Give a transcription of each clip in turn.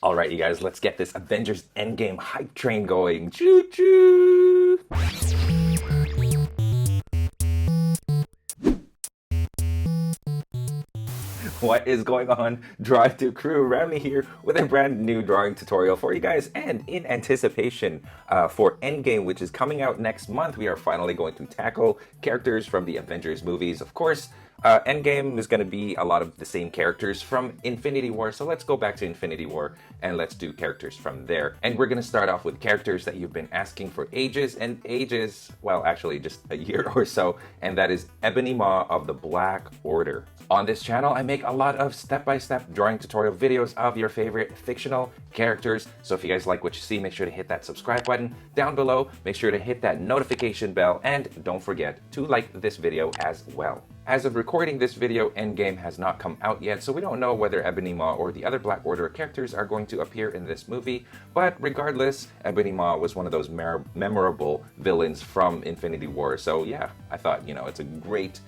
Alright, you guys, let's get this Avengers Endgame hype train going. Choo choo! What is going on, Drive to Crew? Ramny here with a brand new drawing tutorial for you guys. And in anticipation for Endgame, which is coming out next month, we are finally going to tackle characters from the Avengers movies. Of course, Endgame is going to be a lot of the same characters from Infinity War, so let's go back to Infinity War and let's do characters from there. And we're going to start off with characters that you've been asking for ages and ages, well, actually just a year or so, and that is Ebony Maw of the Black Order. On this channel, I make a lot of step-by-step drawing tutorial videos of your favorite fictional characters, so if you guys like what you see, make sure to hit that subscribe button down below, make sure to hit that notification bell, and don't forget to like this video as well. As of recording this video, Endgame has not come out yet, so we don't know whether Ebony Maw or the other Black Order characters are going to appear in this movie, but regardless, Ebony Maw was one of those memorable villains from Infinity War, so yeah, I thought, you know, it's a great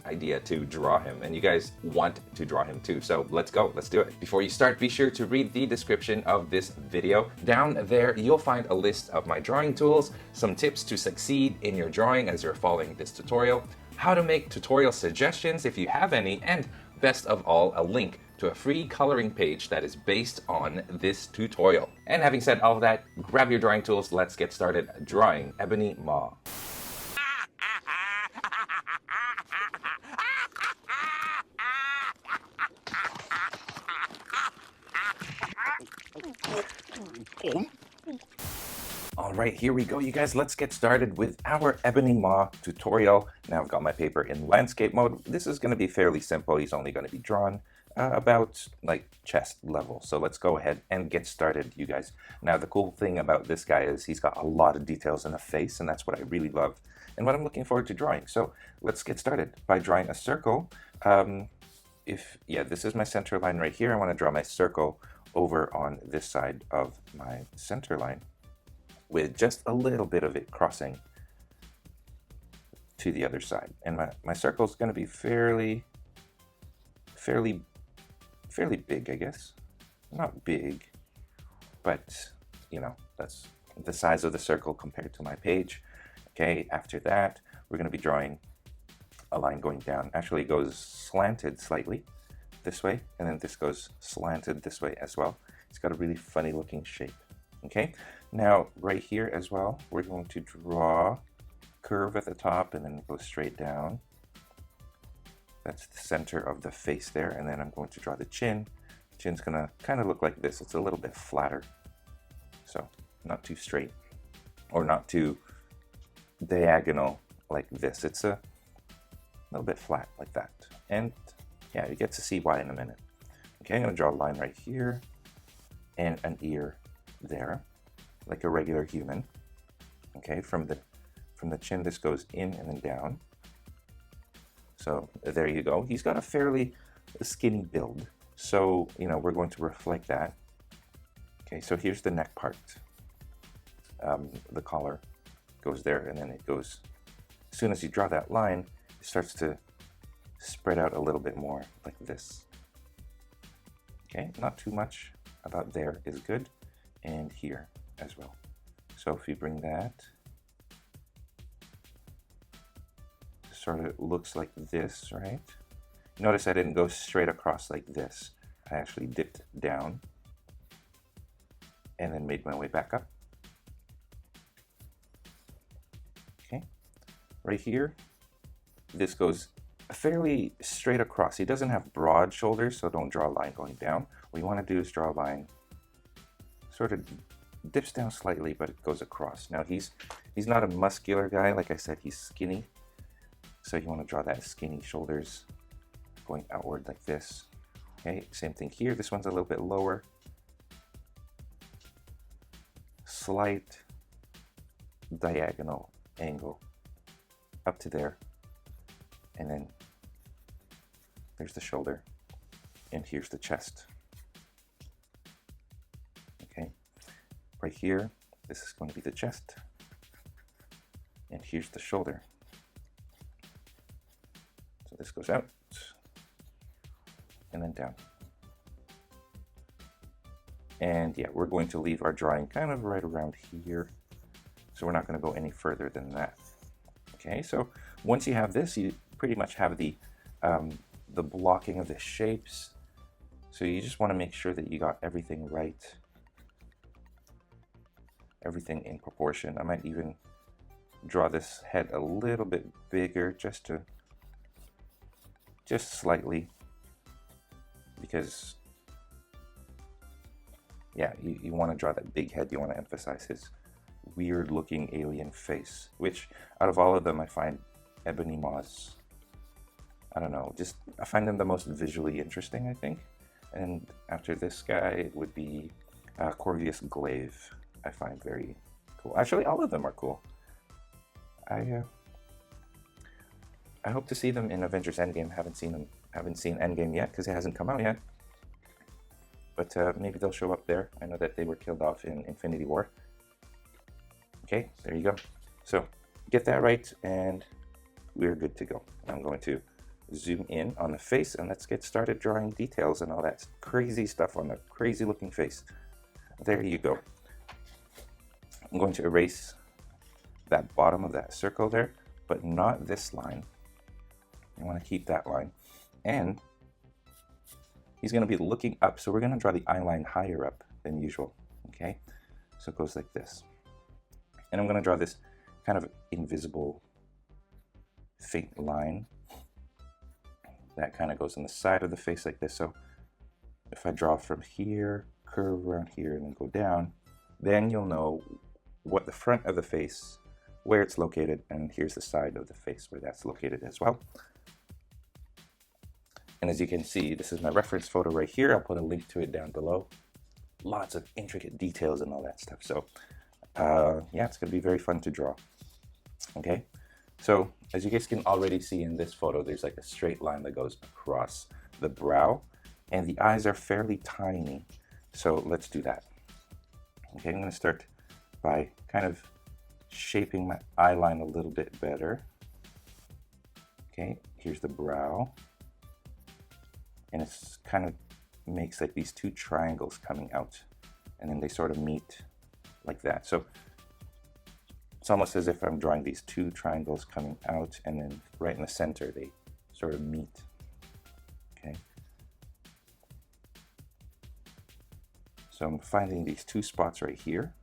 idea to draw him, and you guys want to draw him too, so let's go, let's do it. Before you start, be sure to read the description of this video. Down there, you'll find a list of my drawing tools, some tips to succeed in your drawing as you're following this tutorial, how to make tutorial suggestions if you have any, and best of all, a link to a free coloring page that is based on this tutorial. And having said all of that, grab your drawing tools, let's get started drawing Ebony Maw. Alright, here we go, you guys. Let's get started with our Ebony Maw tutorial. Now I've got my paper in landscape mode. This is going to be fairly simple. He's only going to be drawn about like chest level. So let's go ahead and get started, you guys. Now the cool thing about this guy is he's got a lot of details in the face, and that's what I really love and what I'm looking forward to drawing. So let's get started by drawing a circle. This is my center line right here. I want to draw my circle over on this side of my center line, with just a little bit of it crossing to the other side. And my circle is going to be fairly big, I guess. Not big, but you know, that's the size of the circle compared to my page. Okay, after that, we're going to be drawing a line going down. Actually, it goes slanted slightly this way, and then this goes slanted this way as well. It's got a really funny looking shape. Okay, now right here as well, we're going to draw a curve at the top and then go straight down. That's the center of the face there, and then I'm going to draw the chin. Chin's gonna kind of look like this. It's a little bit flatter, so not too straight or not too diagonal like this. It's a little bit flat like that, and yeah, you get to see why in a minute. Okay, I'm gonna draw a line right here and an ear there, like a regular human. Okay, from the chin, this goes in and then down. So there you go. He's got a fairly skinny build, so you know, we're going to reflect that. Okay, so here's the neck part. The collar goes there, and then it goes, as soon as you draw that line, it starts to spread out a little bit more like this. Okay, not too much. About there is good, and here as well. So if you bring that, it sort of looks like this, right? Notice I didn't go straight across like this. I actually dipped down and then made my way back up. Okay, right here, this goes fairly straight across. He doesn't have broad shoulders, so don't draw a line going down. What you want to do is draw a line, sort of dips down slightly, but it goes across. Now he's not a muscular guy. Like I said, he's skinny, so you want to draw that skinny shoulders going outward like this. Okay, same thing here. This one's a little bit lower, slight diagonal angle up to there, and then there's the shoulder, and here's the chest. Okay, right here, this is going to be the chest, and here's the shoulder. So this goes out and then down. And yeah, we're going to leave our drawing kind of right around here. So we're not going to go any further than that. Okay, so once you have this, you pretty much have the blocking of the shapes. So you just want to make sure that you got everything right. Everything in proportion. I might even draw this head a little bit bigger just slightly, because yeah, you want to draw that big head. You want to emphasize his weird looking alien face, which out of all of them I find Ebony Maw's, I don't know, just I find them the most visually interesting, I think. And after this guy it would be Corvius Glaive. I find very cool. Actually, all of them are cool. I hope to see them in Avengers Endgame. Haven't seen Endgame yet because it hasn't come out yet. But maybe they'll show up there. I know that they were killed off in Infinity War. Okay, there you go. So get that right and we're good to go. I'm going to zoom in on the face and let's get started drawing details and all that crazy stuff on the crazy looking face. There you go. I'm going to erase that bottom of that circle there, but not this line. I want to keep that line. And he's going to be looking up, so we're going to draw the eye line higher up than usual. Okay, so it goes like this. And I'm going to draw this kind of invisible faint line that kind of goes on the side of the face like this. So if I draw from here, curve around here, and then go down, then you'll know what the front of the face, where it's located, and here's the side of the face where that's located as well. And as you can see, this is my reference photo right here. I'll put a link to it down below. Lots of intricate details and all that stuff. So yeah, it's going to be very fun to draw. Okay, so as you guys can already see in this photo, there's like a straight line that goes across the brow, and the eyes are fairly tiny. So let's do that. Okay, I'm going to start by kind of shaping my eye line a little bit better. Okay, here's the brow. And it's kind of makes like these two triangles coming out, and then they sort of meet like that. So it's almost as if I'm drawing these two triangles coming out, and then right in the center they sort of meet. Okay. So I'm finding these two spots right here,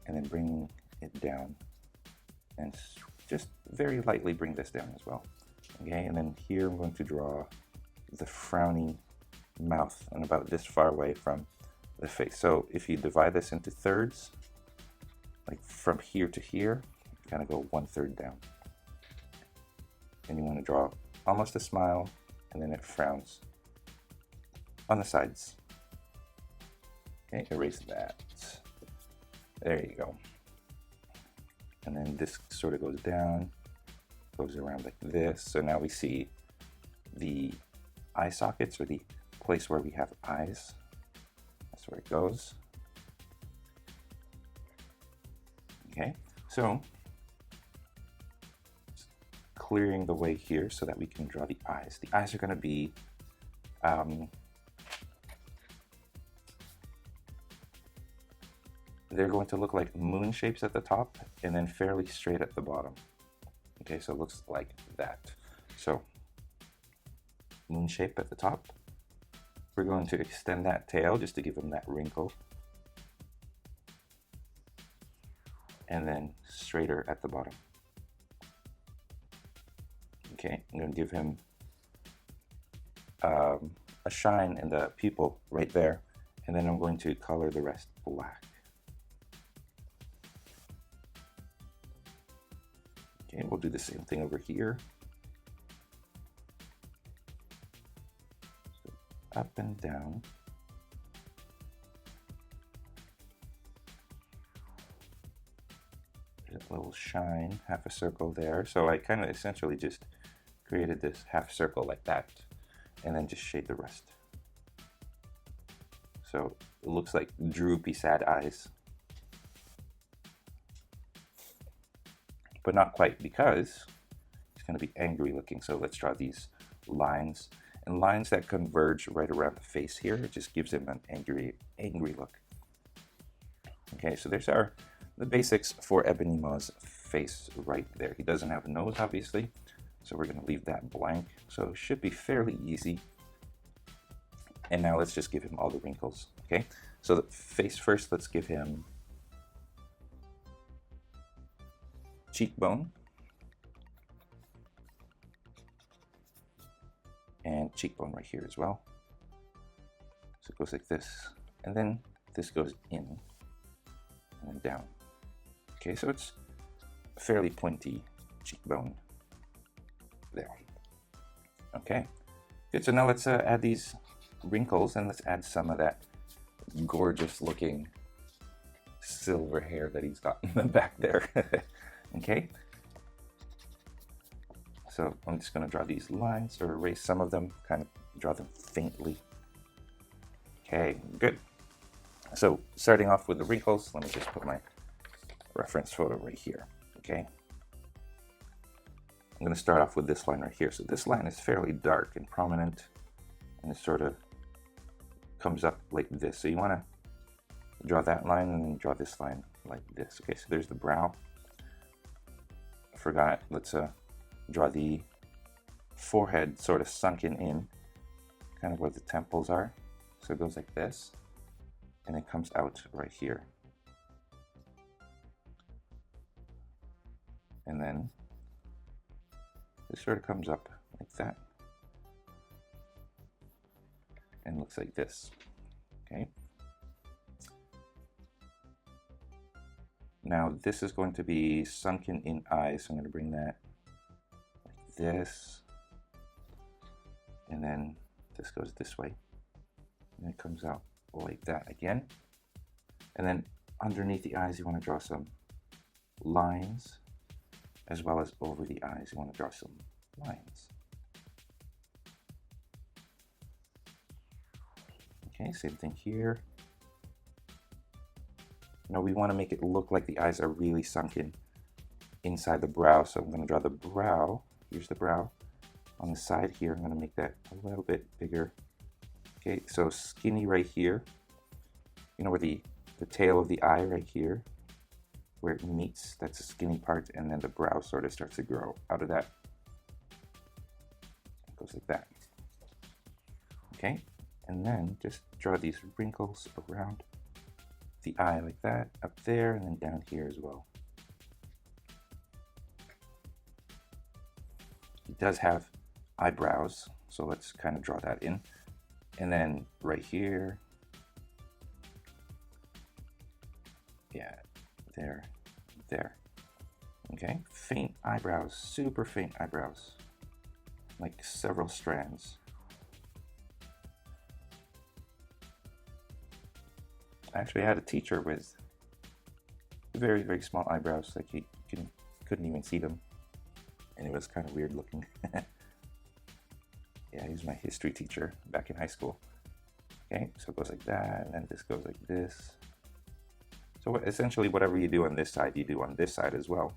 and then bringing it down, and just very lightly bring this down as well. Okay, and then here I'm going to draw the frowny mouth and about this far away from the face. So if you divide this into thirds, like from here to here, you kind of go 1/3 down. And you want to draw almost a smile, and then it frowns on the sides. Okay, erase that. There you go. And then this sort of goes down, goes around like this. So now we see the eye sockets, or the place where we have eyes. That's where it goes. Okay, so clearing the way here so that we can draw the eyes. The eyes are going to be they're going to look like moon shapes at the top and then fairly straight at the bottom. Okay, so it looks like that. So moon shape at the top. We're going to extend that tail just to give him that wrinkle. And then straighter at the bottom. Okay, I'm going to give him a shine in the pupil right there. And then I'm going to color the rest black. Okay, we'll do the same thing over here. Up and down. There's a little shine, half a circle there. So I kind of essentially just created this half circle like that, and then just shade the rest. So it looks like droopy, sad eyes. But not quite, because it's going to be angry looking. So let's draw these lines. and lines that converge right around the face here. It just gives him an angry look. Okay, so there's the basics for Ebony Maw's face right there. He doesn't have a nose, obviously, so we're going to leave that blank. So it should be fairly easy. And now let's just give him all the wrinkles. Okay, so the face first, let's give him cheekbone and cheekbone right here as well. So it goes like this, and then this goes in and then down. Okay, so it's a fairly pointy cheekbone there. Okay, good. So now let's add these wrinkles, and let's add some of that gorgeous looking silver hair that he's got in the back there. Okay, so I'm just going to draw these lines, or erase some of them, kind of draw them faintly. Okay, good. So starting off with the wrinkles, let me just put my reference photo right here. Okay, I'm going to start off with this line right here. So this line is fairly dark and prominent, and it sort of comes up like this. So you want to draw that line and then draw this line like this. Okay, so there's the brow. I forgot, let's draw the forehead sort of sunken in, kind of where the temples are. So it goes like this, and it comes out right here. And then this sort of comes up like that and looks like this. Okay. Now this is going to be sunken in eyes, so I'm going to bring that like this, and then this goes this way, and it comes out like that again. And then underneath the eyes you want to draw some lines, as well as over the eyes you want to draw some lines. Okay, same thing here. Now we want to make it look like the eyes are really sunken inside the brow, so I'm going to draw the brow. Here's the brow. On the side here, I'm going to make that a little bit bigger. Okay, so skinny right here. You know where the tail of the eye right here, where it meets, that's the skinny part, and then the brow sort of starts to grow out of that. It goes like that. Okay, and then just draw these wrinkles around the eye like that, up there, and then down here as well. It does have eyebrows, so let's kind of draw that in. And then right here, yeah, there. Okay, faint eyebrows, super faint eyebrows, like several strands. Actually, I had a teacher with very, very small eyebrows, like he couldn't even see them, and it was kind of weird looking. Yeah, he was my history teacher back in high school. Okay, so it goes like that, and then this goes like this. So essentially, whatever you do on this side, you do on this side as well.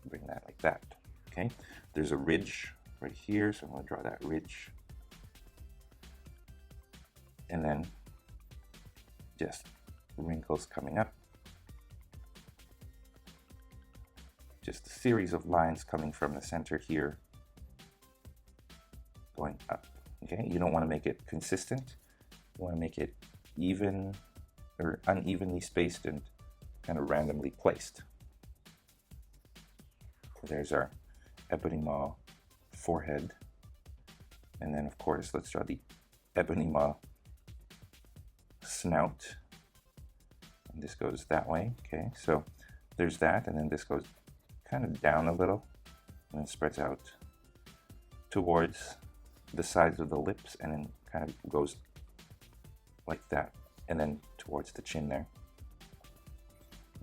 Bring that like that. Okay, there's a ridge right here, so I'm going to draw that ridge. And then just wrinkles coming up. Just a series of lines coming from the center here, going up. Okay, you don't want to make it consistent. You want to make it even or unevenly spaced and kind of randomly placed. There's our Ebony Maw forehead. And then, of course, let's draw the Ebony Maw snout. And this goes that way. Okay, so there's that, and then this goes kind of down a little and then spreads out towards the sides of the lips, and then kind of goes like that, and then towards the chin there.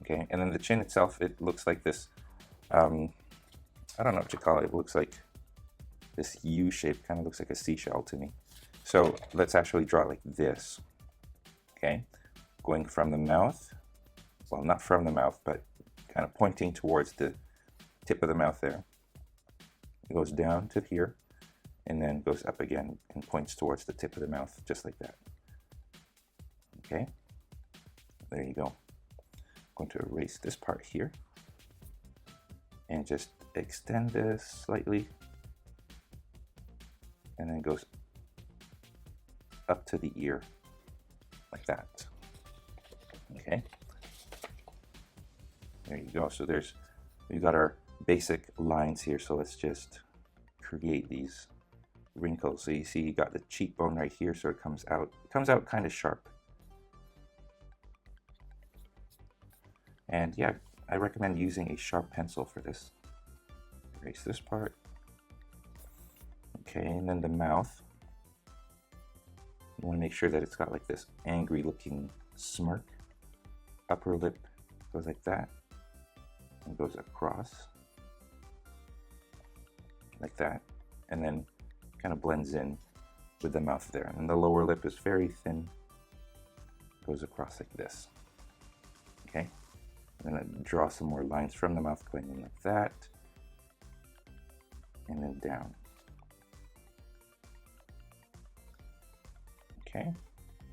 Okay, and then the chin itself, it looks like this, I don't know what you call it, it looks like this U shape, kind of looks like a seashell to me. So let's actually draw like this. Okay, going from the mouth, well, not from the mouth, but kind of pointing towards the tip of the mouth there. It goes down to here and then goes up again and points towards the tip of the mouth, just like that. Okay, there you go. I'm going to erase this part here and just extend this slightly, and then goes up to the ear like that. Okay, there you go. So we've got our basic lines here. So let's just create these wrinkles. So you see you got the cheekbone right here, so it comes out kind of sharp. And yeah, I recommend using a sharp pencil for this. Erase this part. Okay, and then the mouth. You want to make sure that it's got like this angry looking smirk. Upper lip goes like that and goes across like that, and then kind of blends in with the mouth there. And the lower lip is very thin, goes across like this. Okay, and then I draw some more lines from the mouth going in like that, and then down. Okay,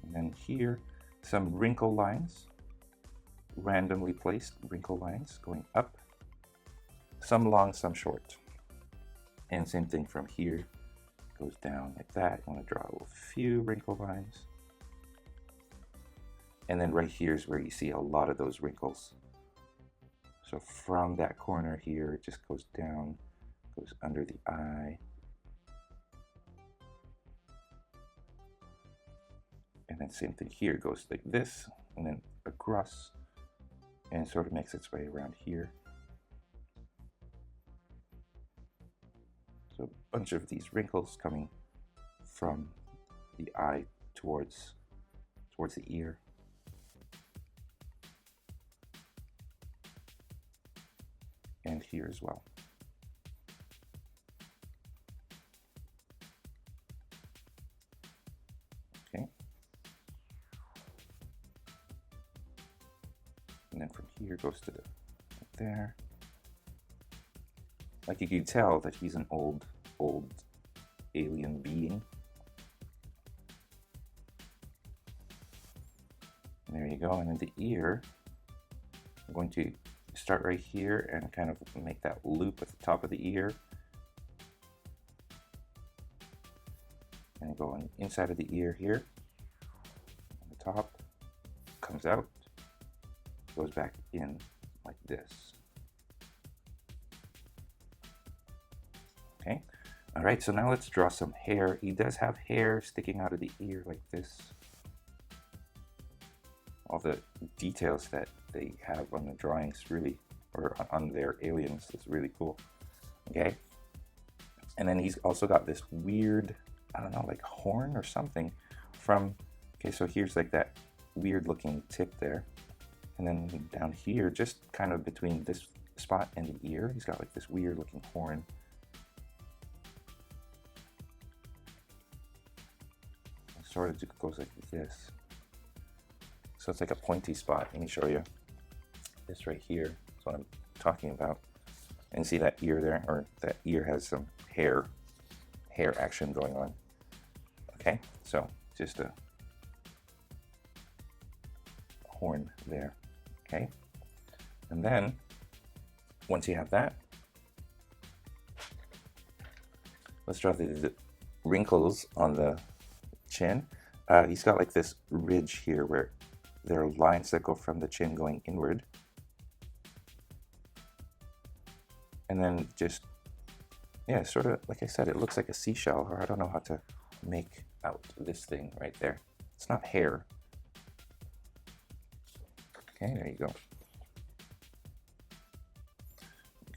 and then here some wrinkle lines, randomly placed wrinkle lines going up, some long, some short. And same thing from here, goes down like that. I want to draw a few wrinkle lines. And then right here is where you see a lot of those wrinkles. So from that corner here, it just goes down, goes under the eye. And then same thing here, goes like this, and then across, and sort of makes its way around here. So a bunch of these wrinkles coming from the eye towards the ear. And here as well. Okay. And then from here goes to there. Like you can tell that he's an old alien being. And there you go. And then the ear, I'm going to start right here and kind of make that loop at the top of the ear. And go on inside of the ear here. On the top, comes out, goes back in like this. Okay, all right, so now let's draw some hair. He does have hair sticking out of the ear like this. All the details that they have on the drawings really, or on their aliens, is really cool. Okay, and then he's also got this weird, I don't know, like horn or something from, okay, so here's like that weird looking tip there. And then down here, just kind of between this spot and the ear, he's got like this weird looking horn. Sort of goes like this. So it's like a pointy spot. Let me show you. This right here is what I'm talking about. And see that ear there? Or that ear has some hair action going on. Okay, so just a horn there. Okay, and then once you have that, let's draw the wrinkles on the chin. He's got like this ridge here where there are lines that go from the chin going inward. And then just, yeah, sort of, like I said, it looks like a seashell, or I don't know how to make out this thing right there. It's not hair. Okay, there you go.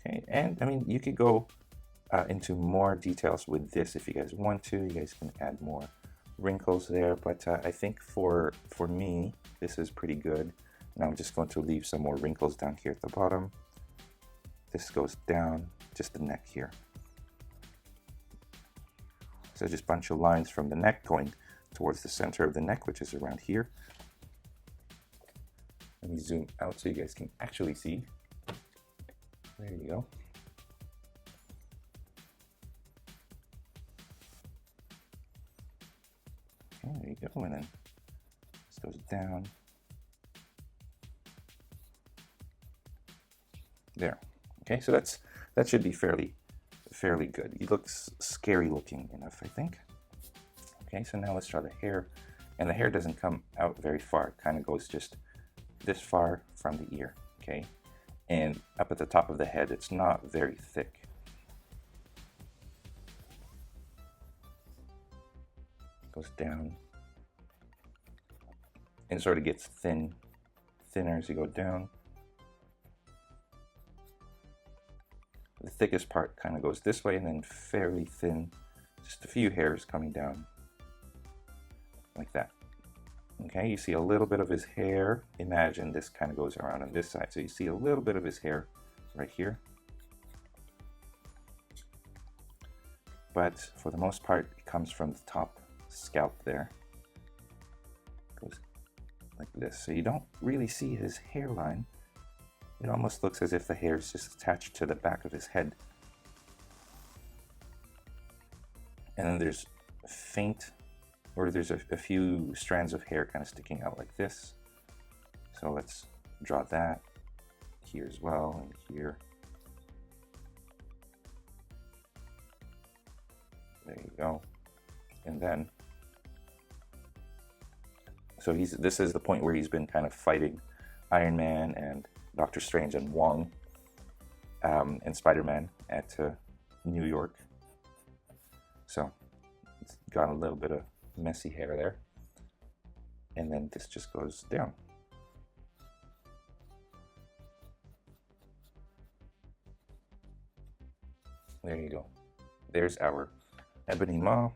Okay, and I mean, you could go into more details with this if you guys want to. You guys can add more wrinkles there, but I think for me, this is pretty good. Now I'm just going to leave some more wrinkles down here at the bottom. This goes down, just the neck here. So just a bunch of lines from the neck going towards the center of the neck, which is around here. Let me zoom out so you guys can actually see. There you go. you go, and then this goes down. There. Okay, so that should be fairly good. He looks scary looking enough, I think. Okay, so now let's draw the hair, and the hair doesn't come out very far. It kind of goes just this far from the ear. Okay, and up at the top of the head, it's not very thick. Goes down and sort of gets thinner as you go down. The thickest part kind of goes this way, and then fairly thin, just a few hairs coming down like that. Okay, you see a little bit of his hair. Imagine this kind of goes around on this side, so you see a little bit of his hair right here. But for the most part, it comes from the top scalp there. Goes like this, so you don't really see his hairline. It almost looks as if the hair is just attached to the back of his head. And then there's a few strands of hair kind of sticking out like this. So let's draw that here as well, and here. There you go. And then, so this is the point where he's been kind of fighting Iron Man and Doctor Strange and Wong and Spider-Man at New York. So it's got a little bit of messy hair there. And then this just goes down. There you go. There's our Ebony Maw.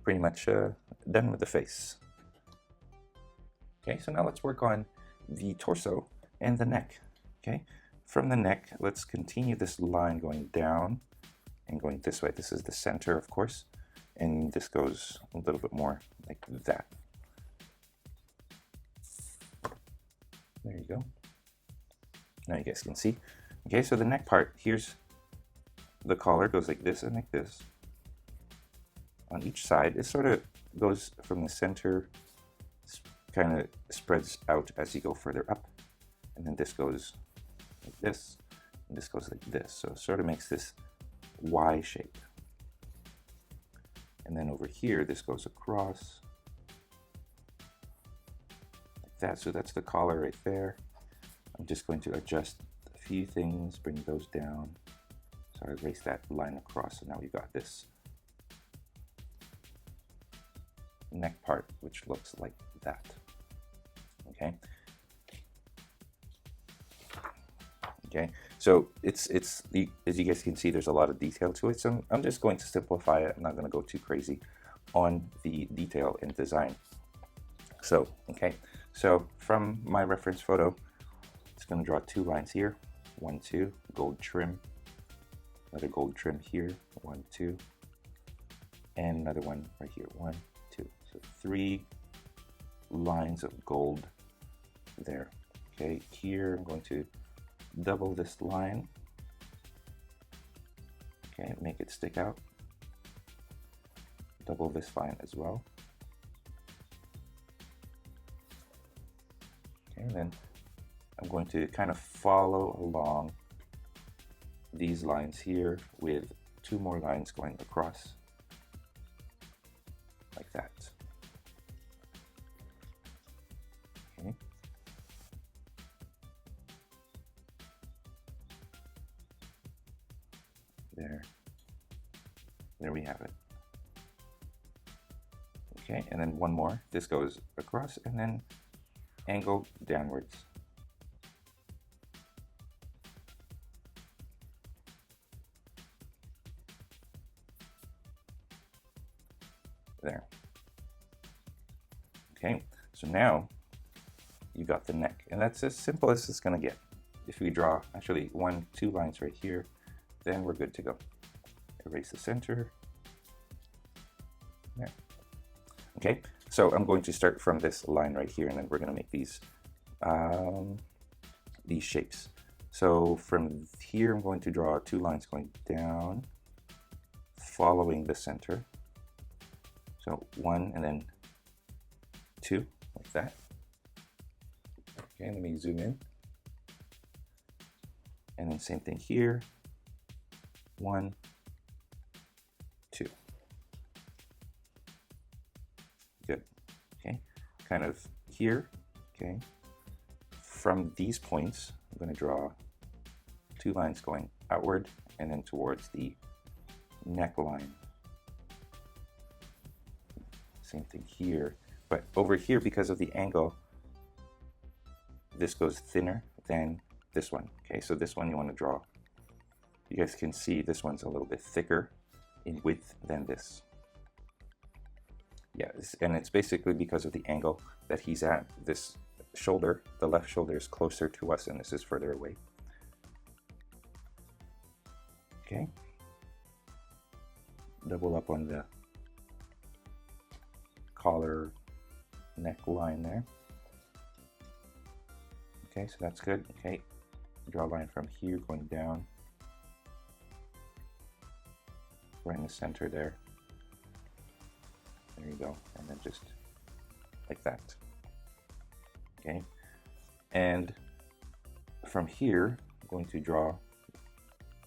Pretty much done with the face. Okay, so now let's work on the torso and the neck. Okay, from the neck, let's continue this line going down and going this way. This is the center, of course, and this goes a little bit more like that. There you go. Now you guys can see. Okay, so the neck part, here's the collar, goes like this and like this. On each side, it sort of goes from the center, kind of spreads out as you go further up, and then this goes like this, and this goes like this, so it sort of makes this Y shape. And then over here, this goes across like that, so that's the collar right there. I'm just going to adjust a few things, bring those down, so I erase that line across, so now we've got this neck part, which looks like that. Okay. Okay. So it's as you guys can see, there's a lot of detail to it. So I'm just going to simplify it. I'm not going to go too crazy on the detail and design. So okay. So from my reference photo, it's going to draw two lines here. 1, 2, gold trim. Another gold trim here. 1, 2, and another one right here. 1, 2. So 3 lines of gold there. Okay, here I'm going to double this line. Okay, make it stick out. Double this line as well. Okay, and then I'm going to kind of follow along these lines here with 2 more lines going across like that. Okay. There we have it. Okay, and then one more. This goes across and then angle downwards. There. Okay, so now you got the neck, and that's as simple as it's gonna get. If we draw actually 1, 2 lines right here, then we're good to go. Erase the center. There. Okay, so I'm going to start from this line right here, and then we're gonna make these shapes. So from here, I'm going to draw 2 lines going down, following the center. So 1 and then 2, like that. Okay, let me zoom in. And then same thing here. 1, 2. Good. Okay, kind of here. Okay, from these points, I'm going to draw 2 lines going outward and then towards the neckline. Same thing here, but over here, because of the angle, this goes thinner than this one. Okay, so this one you want to draw. You guys can see this one's a little bit thicker in width than this. Yeah, and it's basically because of the angle that he's at. This shoulder, the left shoulder, is closer to us and this is further away. Okay, double up on the collar neckline there. Okay, so that's good. Okay, draw a line from here going down, right in the center there. There you go, and then just like that. Okay, and from here, I'm going to draw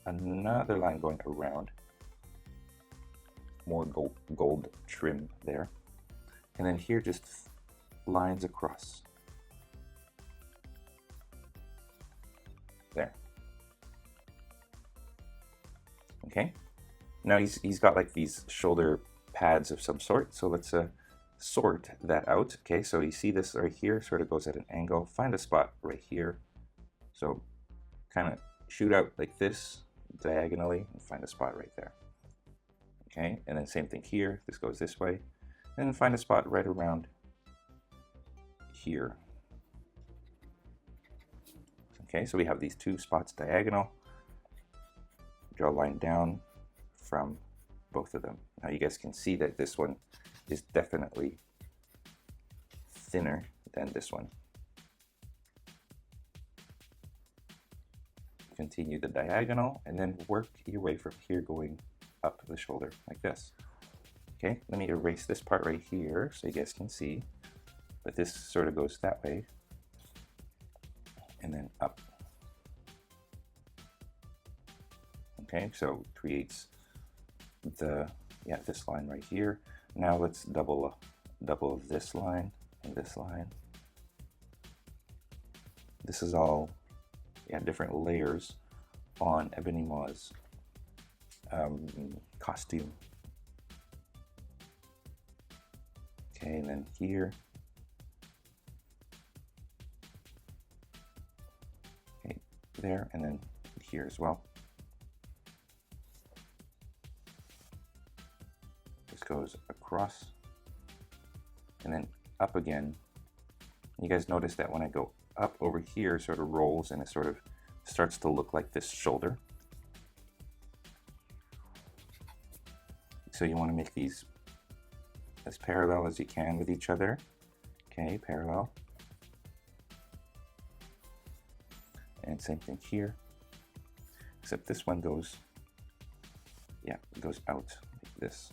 another line going around, more gold trim there, and then here just lines across. There. Okay, now he's got like these shoulder pads of some sort, so let's sort that out. Okay, so you see this right here sort of goes at an angle. Find a spot right here, so kind of shoot out like this diagonally and find a spot right there. Okay, and then same thing here, this goes this way, and then find a spot right around here. Okay, so we have these 2 spots diagonal. Draw a line down from both of them. Now you guys can see that this one is definitely thinner than this one. Continue the diagonal and then work your way from here going up the shoulder like this. Okay, let me erase this part right here so you guys can see, but this sort of goes that way and then up. Okay, so creates the this line right here. Now let's double this line and this line. This is all different layers on Ebony Maw's costume. Okay, and then here. Okay, there, and then here as well. This goes across and then up again. You guys notice that when I go up over here, it sort of rolls and it sort of starts to look like this shoulder. So you want to make these as parallel as you can with each other. Okay, parallel. And same thing here, except this one goes, it goes out like this.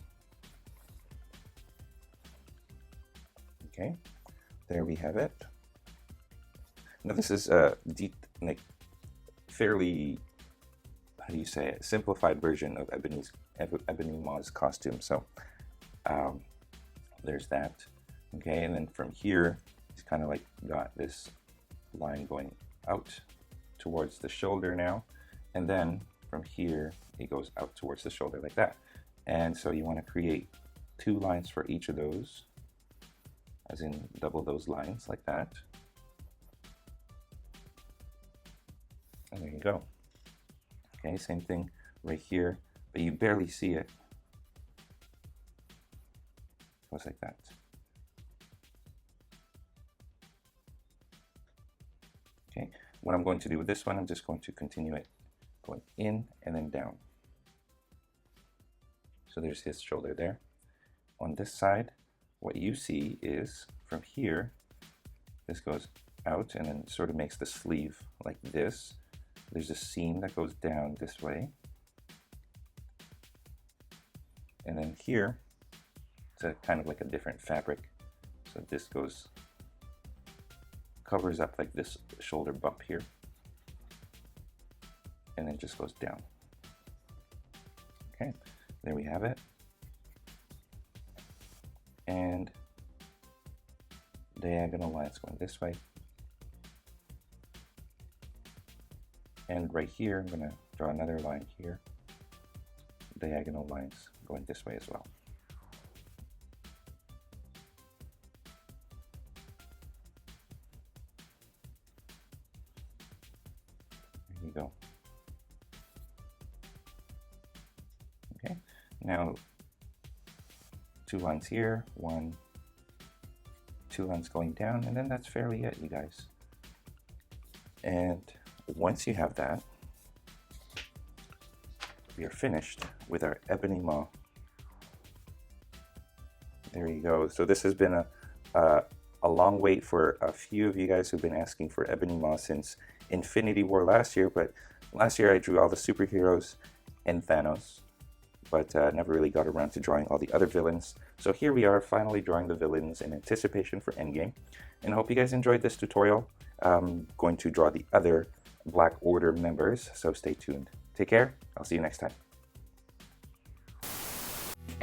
Okay, there we have it. Now this is a like fairly, how do you say it, simplified version of Ebony Maw's costume. So there's that. Okay, and then from here, he's kind of like got this line going out towards the shoulder now, and then from here it goes out towards the shoulder like that. And so you want to create 2 lines for each of those, as in double those lines like that. And there you go. Okay, same thing right here, but you barely see it. Goes like that. Okay, what I'm going to do with this one, I'm just going to continue it going in and then down. So there's his shoulder there. On this side, what you see is from here, this goes out and then sort of makes the sleeve like this. There's a seam that goes down this way. And then here, It's a kind of like a different fabric. So this covers up like this shoulder bump here, and then just goes down. Okay, there we have it. And diagonal lines going this way. And right here, I'm going to draw another line here. Diagonal lines going this way as well. There you go. Okay, now 2 lines here, 2 lines going down, and then that's fairly it, you guys. And once you have that, we are finished with our Ebony Maw. There you go. So this has been a long wait for a few of you guys who've been asking for Ebony Maw since Infinity War last year, but last year I drew all the superheroes and Thanos, but never really got around to drawing all the other villains. So here we are, finally drawing the villains in anticipation for Endgame. And I hope you guys enjoyed this tutorial. I'm going to draw the other Black Order members, so stay tuned. Take care, I'll see you next time.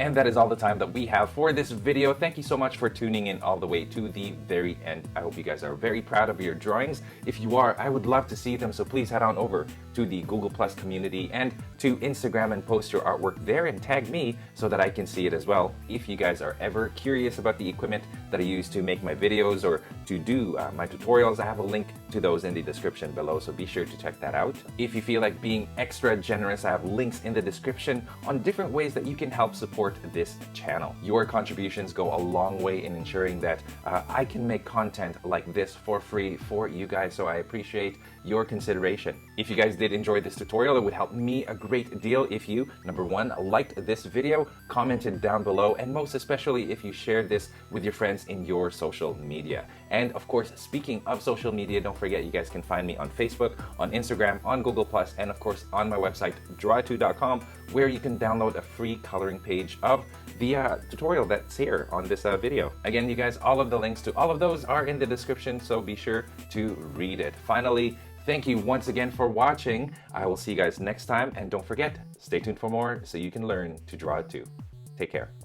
And that is all the time that we have for this video. Thank you so much for tuning in all the way to the very end. I hope you guys are very proud of your drawings. If you are, I would love to see them, so please head on over to the Google Plus community and to Instagram and post your artwork there and tag me so that I can see it as well. If you guys are ever curious about the equipment that I use to make my videos or to do my tutorials, I have a link to those in the description below, so be sure to check that out. If you feel like being extra generous, I have links in the description on different ways that you can help support this channel. Your contributions go a long way in ensuring that I can make content like this for free for you guys, so I appreciate your consideration. If you guys did enjoy this tutorial, it would help me a great deal if you, number 1, liked this video, commented down below, and most especially if you shared this with your friends in your social media. And of course, speaking of social media, don't forget you guys can find me on Facebook, on Instagram, on Google+, and of course on my website, draw2.com, where you can download a free coloring page of the tutorial that's here on this video. Again, you guys, all of the links to all of those are in the description, so be sure to read it. Finally, thank you once again for watching. I will see you guys next time, and don't forget, stay tuned for more so you can learn to draw too. Take care.